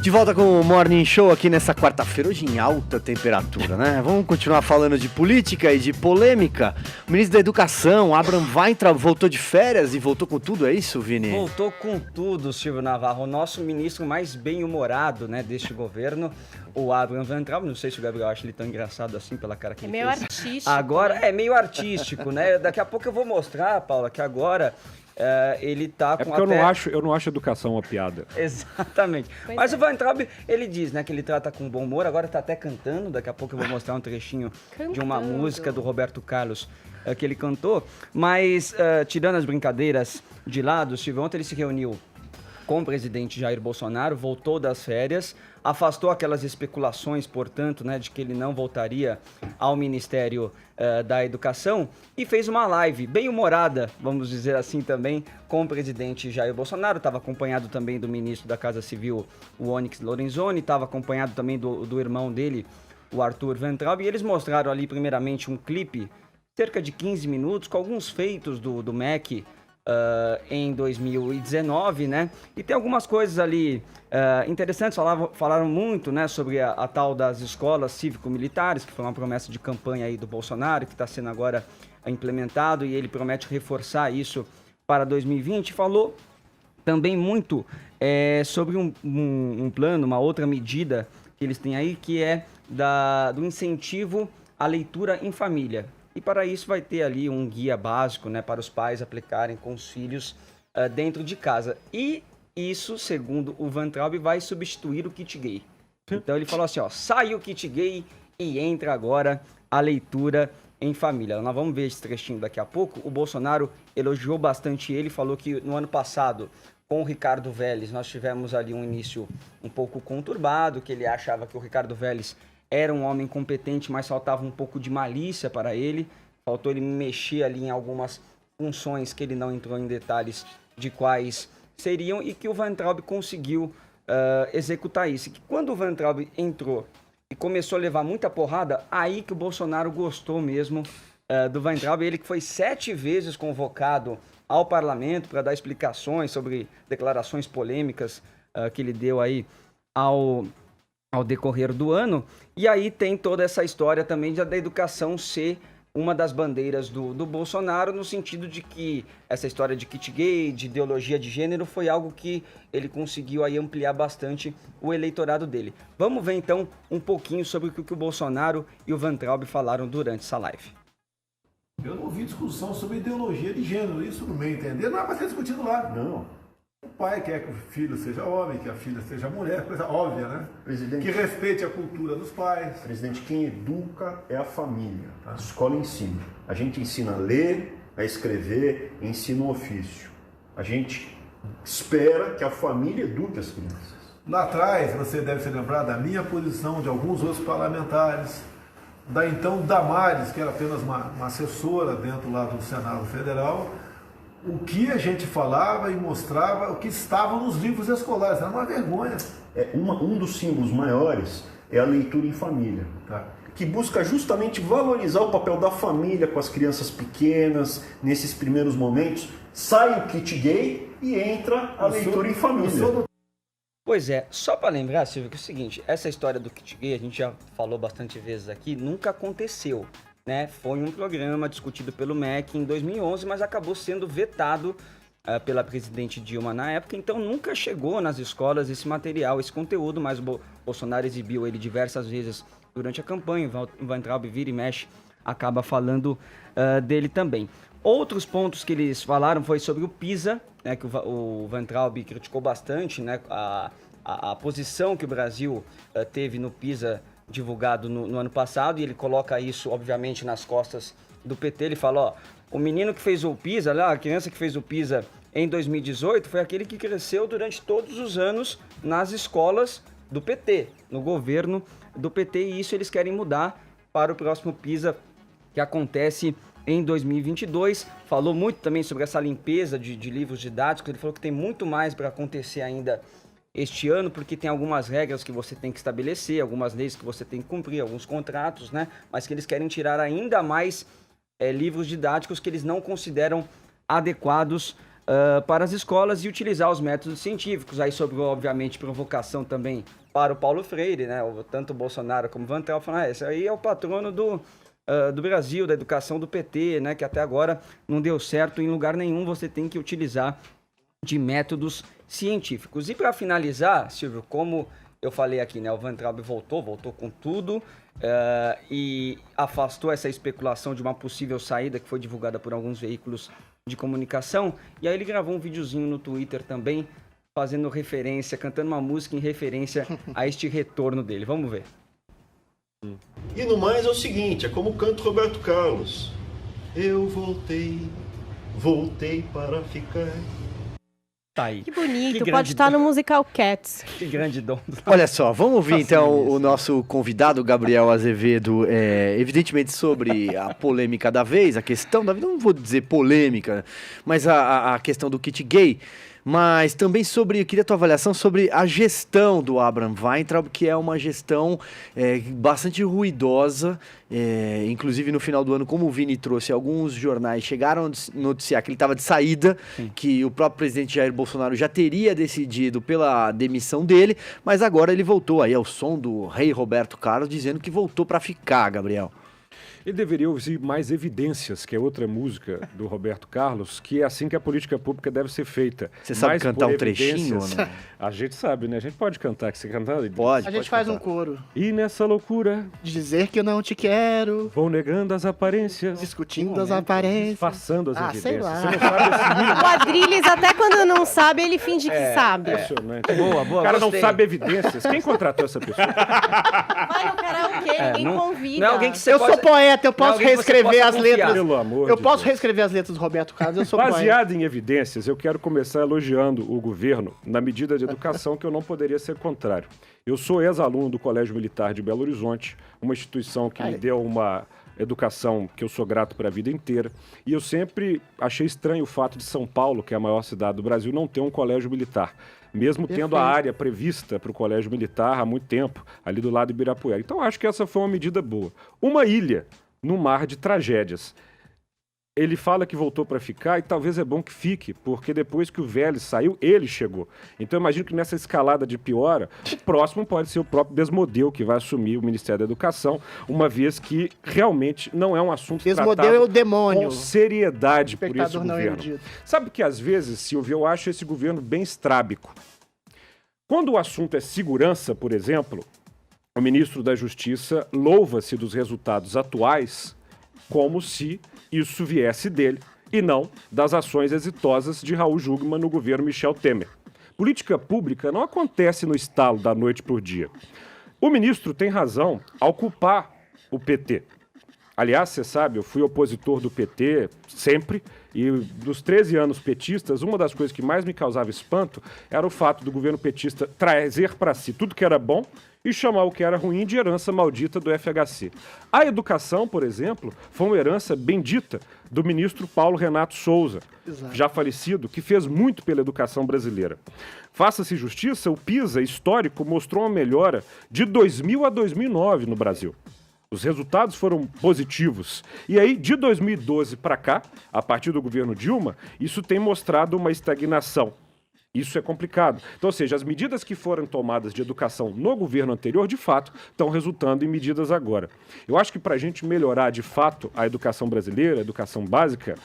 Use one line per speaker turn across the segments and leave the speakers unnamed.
De volta com o Morning Show aqui nessa quarta-feira, hoje em alta temperatura, né? Vamos continuar falando de política e de polêmica. O ministro da Educação, Abraham Weintraub, voltou de férias e voltou com tudo, é isso, Vini?
Voltou com tudo, Silvio Navarro, o nosso ministro mais bem-humorado, né, deste governo, o Abraham Weintraub. Não sei se o Gabriel acha ele tão engraçado assim pela cara que ele
meio
fez.
artístico.
Agora, é meio artístico, né? Daqui a pouco eu vou mostrar, Paula, que agora... ele tá com
porque eu não acho educação uma piada.
Exatamente.
Pois
Mas
é.
o Weintraub, ele diz, né, que ele trata com bom humor, agora tá até cantando, daqui a pouco eu vou mostrar um trechinho de uma
Cantando.
música do Roberto Carlos que ele cantou, mas tirando as brincadeiras de lado, Silvio, ontem ele se reuniu com o presidente Jair Bolsonaro, voltou das férias, afastou aquelas especulações, portanto, né, de que ele não voltaria ao Ministério da Educação e fez uma live bem humorada, vamos dizer assim também, com o presidente Jair Bolsonaro. Estava acompanhado também do ministro da Casa Civil, o Onyx Lorenzoni, estava acompanhado também do irmão dele, o Arthur Weintraub, e eles mostraram ali primeiramente um clipe, cerca de 15 minutos, com alguns feitos do MEC, em 2019, né? E tem algumas coisas ali interessantes, falaram muito, né, sobre a tal das escolas cívico-militares, que foi uma promessa de campanha aí do Bolsonaro, que está sendo agora implementado, e ele promete reforçar isso para 2020. Falou também muito sobre um plano, uma outra medida que eles têm aí, que é do incentivo à leitura em família. E para isso vai ter ali um guia básico, né, para os pais aplicarem com os filhos dentro de casa. E isso, segundo o Weintraub, vai substituir o kit gay. Então ele falou assim, ó, sai o kit gay e entra agora a leitura em família. Nós vamos ver esse trechinho daqui a pouco. O Bolsonaro elogiou bastante ele, falou que no ano passado, com o Ricardo Vélez, nós tivemos ali um início um pouco conturbado, que ele achava que o Ricardo Vélez era um homem competente, mas faltava um pouco de malícia para ele. Faltou ele mexer ali em algumas funções que ele não entrou em detalhes de quais seriam, e que o Weintraub conseguiu executar isso. E que quando o Weintraub entrou e começou a levar muita porrada, aí que o Bolsonaro gostou mesmo do Weintraub. Ele que foi 7 vezes convocado ao parlamento para dar explicações sobre declarações polêmicas que ele deu aí ao decorrer do ano. E aí tem toda essa história também da educação ser uma das bandeiras do Bolsonaro, no sentido de que essa história de kit gay, de ideologia de gênero, foi algo que ele conseguiu aí ampliar bastante o eleitorado dele. Vamos ver então um pouquinho sobre o que o Bolsonaro e o Weintraub falaram durante essa live.
Eu não ouvi discussão sobre ideologia de gênero, isso no meu entender não é para ser discutido lá. Não. O pai quer que o filho seja homem, que a filha seja mulher, coisa óbvia, né?
Presidente,
que respeite a cultura dos pais.
Presidente, quem educa é a família. A escola ensina. A gente ensina a ler, a escrever, ensina o ofício. A gente espera que a família eduque as crianças.
Lá atrás, você deve se lembrar da minha posição, de alguns outros parlamentares, da então Damares, que era apenas uma assessora dentro lá do Senado Federal, o que a gente falava e mostrava, o que estava nos livros escolares. Era uma vergonha.
Um dos símbolos maiores é a leitura em família,
Tá.
que busca justamente valorizar o papel da família com as crianças pequenas, nesses primeiros momentos. Sai o kit gay e entra a leitura em família.
Pois é, só para lembrar, Silvio, que é o seguinte, essa história do kit gay, a gente já falou bastante vezes aqui, nunca aconteceu, né? Foi um programa discutido pelo MEC em 2011, mas acabou sendo vetado pela presidente Dilma na época, então nunca chegou nas escolas esse material, esse conteúdo, mas o Bolsonaro exibiu ele diversas vezes durante a campanha. O Weintraub vira e mexe, acaba falando dele também. Outros pontos que eles falaram foi sobre o PISA, né, que o Weintraub criticou bastante, né, a posição que o Brasil teve no PISA divulgado no ano passado, e ele coloca isso, obviamente, nas costas do PT. Ele fala, ó, o menino que fez o PISA, a criança que fez o PISA em 2018 foi aquele que cresceu durante todos os anos nas escolas do PT, no governo do PT, e isso eles querem mudar para o próximo PISA que acontece em 2022. Falou muito também sobre essa limpeza de livros didáticos. Ele falou que tem muito mais para acontecer ainda este ano, porque tem algumas regras que você tem que estabelecer, algumas leis que você tem que cumprir, alguns contratos, né? Mas que eles querem tirar ainda mais livros didáticos que eles não consideram adequados para as escolas e utilizar os métodos científicos. Aí sobrou, obviamente, provocação também para o Paulo Freire, né? Tanto o Bolsonaro como o Van Trell falaram, esse aí é o patrono do Brasil, da educação do PT, né? Que até agora não deu certo em lugar nenhum, você tem que utilizar de métodos científicos. E para finalizar, Silvio, como eu falei aqui, né? O Van Traub voltou com tudo e afastou essa especulação de uma possível saída que foi divulgada por alguns veículos de comunicação. E aí ele gravou um videozinho no Twitter também, fazendo referência, cantando uma música em referência a este retorno dele. Vamos ver.
E no mais é o seguinte, é como canta o Roberto Carlos. Eu voltei para ficar.
Tá aí.
Que bonito,
Que
pode estar no musical Cats.
Que grande dom.
Olha só, vamos ouvir então
Fascinante.
o nosso convidado, Gabriel Azevedo, evidentemente sobre a polêmica da vez, a questão da vez, não vou dizer polêmica, mas a questão do kit gay, mas também sobre, eu queria a tua avaliação sobre a gestão do Abraham Weintraub, que é uma gestão bastante ruidosa, inclusive no final do ano, como o Vini trouxe, alguns jornais chegaram a noticiar que ele estava de saída, que o próprio presidente Jair Bolsonaro já teria decidido pela demissão dele, mas agora ele voltou aí ao som do rei Roberto Carlos, dizendo que voltou para ficar, Gabriel.
Ele deveria ouvir mais Evidências, que é outra música do Roberto Carlos, que é assim que a política pública deve ser feita.
Você sabe
Mais
cantar
por
um trechinho ou
evidências.
não?
A gente sabe, né? A gente pode cantar, que você cantar?
Pode.
A gente faz um coro.
E nessa loucura,
Dizer que eu não te quero,
vão negando as aparências,
discutindo as aparências.
disfarçando as
sei
evidências.
lá.
Você não sabe esse mínimo.
O Adrilles, até quando não sabe, ele finge que sabe.
Impressionante.
Boa,
O cara
gostei.
não sabe evidências. Quem contratou essa pessoa?
Vai no karaokê, ninguém
não-
convida.
não é alguém que você
Eu
pode-
sou poeta, eu
não é
posso
alguém que você
reescrever
possa
as
confiar.
letras.
Pelo amor
Eu
de
posso
Deus.
reescrever as letras do Roberto Carlos, eu sou poeta.
Baseado em evidências, eu quero começar elogiando o governo na medida de educação que eu não poderia ser contrário. Eu sou ex-aluno do Colégio Militar de Belo Horizonte, uma instituição que me deu uma educação que eu sou grato para a vida inteira. E eu sempre achei estranho o fato de São Paulo, que é a maior cidade do Brasil, não ter um colégio militar. Mesmo tendo a área prevista para o colégio militar há muito tempo, ali do lado de Ibirapuera. Então acho que essa foi uma medida boa. Uma ilha no mar de tragédias. Ele fala que voltou para ficar e talvez é bom que fique, porque depois que o Vélez saiu, ele chegou. Então eu imagino que nessa escalada de piora, o próximo pode ser o próprio Desmodeu, que vai assumir o Ministério da Educação, uma vez que realmente não é um assunto
Desmodeu
tratado
é o demônio.
com seriedade por esse
Espectador não
governo.
erudito.
Sabe que às vezes, Silvio, eu acho esse governo bem estrábico. Quando o assunto é segurança, por exemplo, o ministro da Justiça louva-se dos resultados atuais como se isso viesse dele e não das ações exitosas de Raul Jungmann no governo Michel Temer. Política pública não acontece no estalo da noite para o dia. O ministro tem razão ao culpar o PT. Aliás, você sabe, eu fui opositor do PT sempre, e dos 13 anos petistas, uma das coisas que mais me causava espanto era o fato do governo petista trazer para si tudo que era bom e chamar o que era ruim de herança maldita do FHC. A educação, por exemplo, foi uma herança bendita do ministro Paulo Renato Souza, já falecido, que fez muito pela educação brasileira. Faça-se justiça, o PISA histórico mostrou uma melhora de 2000 a 2009 no Brasil. Os resultados foram positivos. E aí, de 2012 para cá, a partir do governo Dilma, isso tem mostrado uma estagnação. Isso é complicado. Então, ou seja, as medidas que foram tomadas de educação no governo anterior, de fato, estão resultando em medidas agora. Eu acho que para a gente melhorar, de fato, a educação brasileira, a educação básica,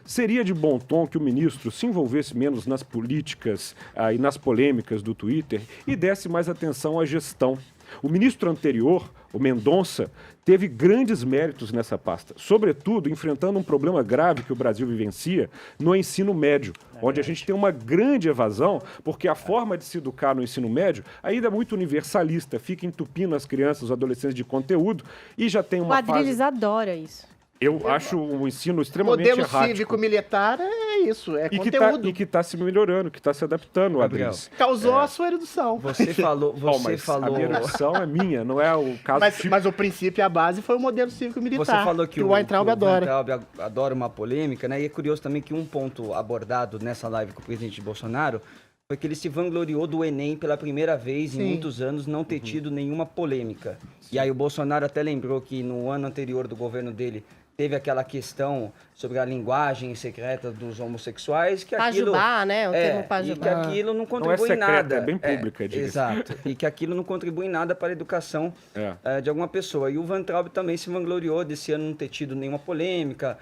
seria de bom tom que o ministro se envolvesse menos nas políticas e nas polêmicas do Twitter e desse mais atenção à gestão. O ministro anterior, o Mendonça, teve grandes méritos nessa pasta, sobretudo enfrentando um problema grave que o Brasil vivencia no ensino médio, onde a gente tem uma grande evasão, porque a forma de se educar no ensino médio ainda é muito universalista, fica entupindo as crianças, os adolescentes de conteúdo, e já tem
O
uma
Adrilles
fase...
adora isso.
Eu acho um ensino extremamente
Modelo
errático.
cívico-militar é isso, é
E
conteúdo.
que está se melhorando, que está se adaptando,
Gabriel.
Adriles.
Causou a sua redução.
Você falou...
Bom, mas a minha erudição é minha, não é o caso
Mas o princípio e a base foi o modelo cívico-militar.
Você falou que
o Weintraub adora.
Weintraub adora uma polêmica, né? E é curioso também que um ponto abordado nessa live com o presidente Bolsonaro foi que ele se vangloriou do Enem pela primeira vez em
Sim.
muitos anos não ter tido nenhuma polêmica. E aí o Bolsonaro até lembrou que no ano anterior do governo dele teve aquela questão sobre a linguagem secreta dos homossexuais, que aquilo...
Pajubá, né? O termo pajubá.
E que aquilo não contribui
secreta,
em nada.
é bem pública, diga-se.
Exato. E que aquilo não contribui em nada para a educação de alguma pessoa. E o Van Traub também se vangloriou desse ano não ter tido nenhuma polêmica,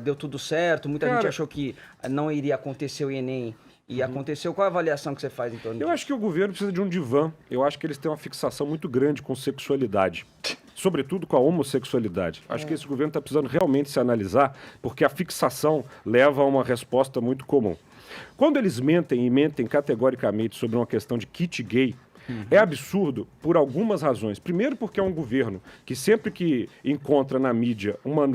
deu tudo certo, muita gente achou que não iria acontecer o Enem. E aconteceu. Qual a avaliação que você faz em torno disso?
Eu acho que o governo precisa de um divã. Eu acho que eles têm uma fixação muito grande com sexualidade. Sobretudo com a homossexualidade. Acho que esse governo está precisando realmente se analisar, porque a fixação leva a uma resposta muito comum. Quando eles mentem e mentem categoricamente sobre uma questão de kit gay, é absurdo por algumas razões. Primeiro porque é um governo que sempre que encontra na mídia uma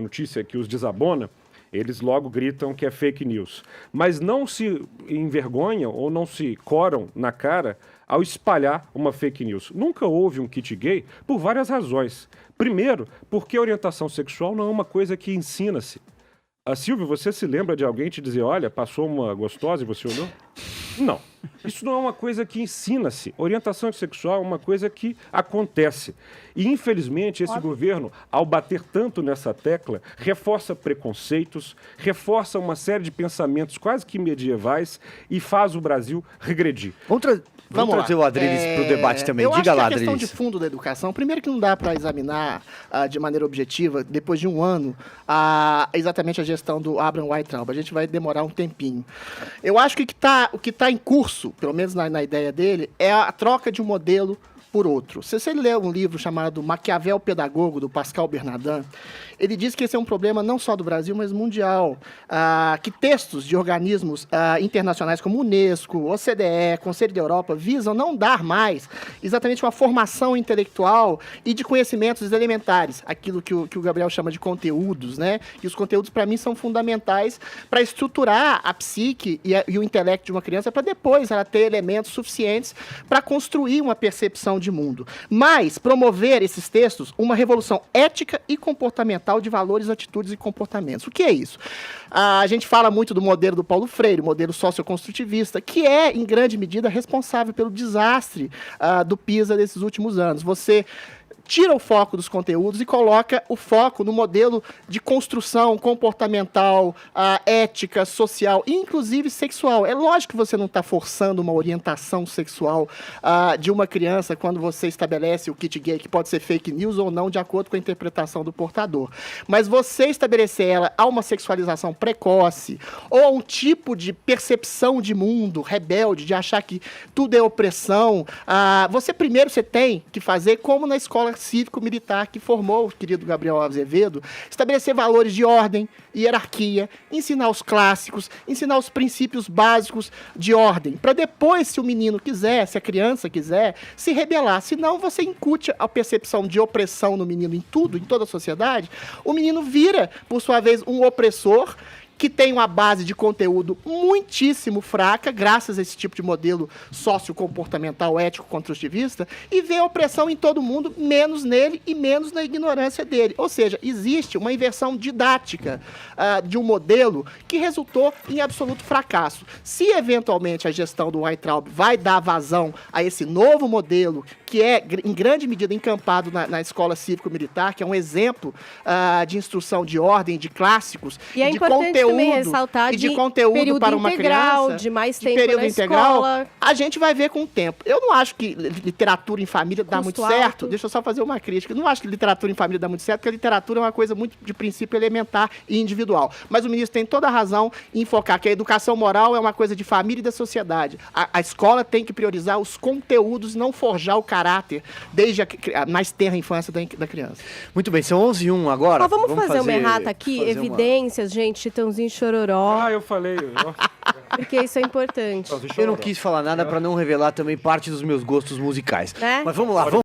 notícia que os desabona, eles logo gritam que é fake news. Mas não se envergonham ou não se coram na cara ao espalhar uma fake news. Nunca houve um kit gay por várias razões. Primeiro, porque a orientação sexual não é uma coisa que ensina-se. Silvio, você se lembra de alguém te dizer, olha, passou uma gostosa e você olhou? Não. Isso não é uma coisa que ensina-se. Orientação sexual é uma coisa que acontece. E, infelizmente, esse governo, ao bater tanto nessa tecla, reforça preconceitos, reforça uma série de pensamentos quase que medievais e faz o Brasil regredir.
Vamos trazer o Adriles para o debate também. Diga lá,
a questão
Adriles.
de fundo da educação, primeiro que não dá para examinar de maneira objetiva, depois de um ano, exatamente a gestão do Abraham Weintraub. A gente vai demorar um tempinho. Eu acho que o que está em curso, pelo menos na ideia dele, é a troca de um modelo por outro. Se você ler um livro chamado Maquiavel Pedagogo, do Pascal Bernardin, ele diz que esse é um problema não só do Brasil, mas mundial. Que textos de organismos internacionais como Unesco, OCDE, Conselho da Europa, visam não dar mais exatamente uma formação intelectual e de conhecimentos elementares, aquilo que o Gabriel chama de conteúdos, né? E os conteúdos, para mim, são fundamentais para estruturar a psique e o intelecto de uma criança para depois ela ter elementos suficientes para construir uma percepção de mundo. Mas promover esses textos uma revolução ética e comportamental de valores, atitudes e comportamentos. O que é isso? A gente fala muito do modelo do Paulo Freire, modelo socioconstrutivista, que é, em grande medida, responsável pelo desastre do PISA desses últimos anos. Você tira o foco dos conteúdos e coloca o foco no modelo de construção comportamental, ética, social e inclusive sexual. É lógico que você não está forçando uma orientação sexual de uma criança quando você estabelece o kit gay, que pode ser fake news ou não, de acordo com a interpretação do portador. Mas você estabelecer ela a uma sexualização precoce ou a um tipo de percepção de mundo rebelde, de achar que tudo é opressão, você tem que fazer como na escola cívico-militar que formou o querido Gabriel Azevedo, estabelecer valores de ordem, hierarquia, ensinar os clássicos, ensinar os princípios básicos de ordem, para depois, se o menino quiser, se a criança quiser, se rebelar. Senão você incute a percepção de opressão no menino em tudo, em toda a sociedade, o menino vira, por sua vez, um opressor que tem uma base de conteúdo muitíssimo fraca, graças a esse tipo de modelo sociocomportamental, ético-construtivista, e vê a opressão em todo mundo, menos nele e menos na ignorância dele. Ou seja, existe uma inversão didática de um modelo que resultou em absoluto fracasso. Se, eventualmente, a gestão do Weintraub vai dar vazão a esse novo modelo, que é, em grande medida, encampado na escola cívico-militar, que é um exemplo de instrução de ordem, de clássicos,
e é
de
importante também ressaltar
e de conteúdo para uma criança,
de mais
de
tempo
período
na
integral,
escola.
a gente vai ver com o tempo. Eu não acho que literatura em família dá muito
Custo
certo.
alto.
Deixa eu só fazer uma crítica. Eu não acho que literatura em família dá muito certo, porque a literatura é uma coisa muito de princípio elementar e individual. Mas o ministro tem toda a razão em focar que a educação moral é uma coisa de família e da sociedade. A escola tem que priorizar os conteúdos, não forjar o caráter desde a mais tenra infância da criança.
Muito bem, são 11h01 agora.
Ó, vamos fazer uma errata aqui, evidências, gente, Chitãozinho Chororó,
Eu falei.
porque isso é importante.
Eu não quis falar nada para não revelar também parte dos meus gostos musicais.
Né?
Mas vamos lá, vamos.